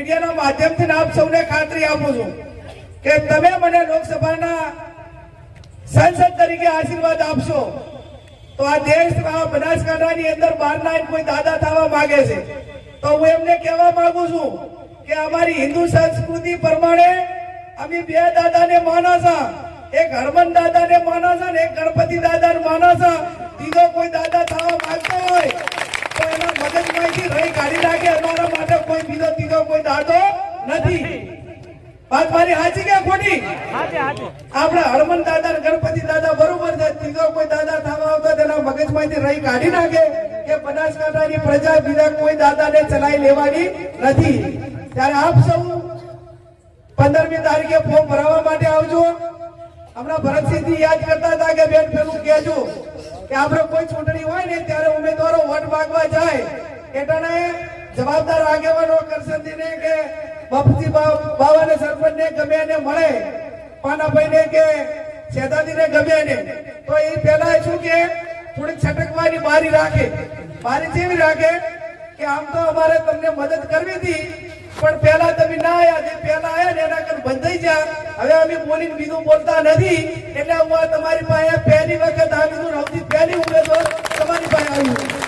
મીડિયાના માધ્યમથી આપ સૌને ખાતરી આપું છું કે તમે મને લોકસભાના સાંસદ તરીકે આશીર્વાદ આપશો તો આ દેશ બનાસકાંઠાની અંદર બહારના કોઈ દાદા થવા માંગે છે તો હું એમને કહેવા માંગુ છું કે અમારી હિન્દુ સંસ્કૃતિ પ્રમાણે અમે બે દાદાને માના છે, એક હરમન દાદાને માના છે ને એક ગણપતિ દાદાને માના છે. ત્રીજો કોઈ દાદા થવા માંગતો હોય તો એના મગજમાંથી રહી કાઢી નાખે. અમારા માટે કોઈ બીજો ત્રીજો કોઈ દાદો નથી. વાત મારી સાચી કે ખોટી? આપણે હરમન દાદા ગણપતિ દાદા બરોબર છે. ત્રીજો કોઈ દાદા થવા આવતો તેના મગજમાંથી રહી કાઢી નાખે કે બનાસકાંઠાની પ્રજા બીજા કોઈ દાદાને ચલાવી લેવાની નથી. ત્યારે આપ સૌ 15મી તારીખે ફોર્મ ભરાવા માટે આવજો. હમણાં ભરતસિંહજી યાદ કરતા હતા કે બેન પેલું કહેજો કે આપણે કોઈ ચૂંટણી હોય ને ત્યારે ઉમેદવારો વોટ માંગવા જાય એટલે જવાબદાર આગેવાનો કરશનજીને કે બાપુજી બાવાને સરપંચને ગમે એને મળે, પાનાભાઈને કે શેતાજીને ગમે એને, તો એ પેલા શું કે થોડીક છટકવાની બારી રાખે. બારી જેવી રાખે કે આમ તો અમારે તમને મદદ કરવી હતી પણ પેલા તમે ના આવ્યા, જે પેલા આવ્યા ને એના કર બંધાઈ ગયા. હવે અમે બોલીને બીજું બોલતા નથી એટલે હું તમારી પાસે પહેલી વખત આવી છું. સૌથી પહેલી ઉમેદવાર તમારી પાસે આવ્યું.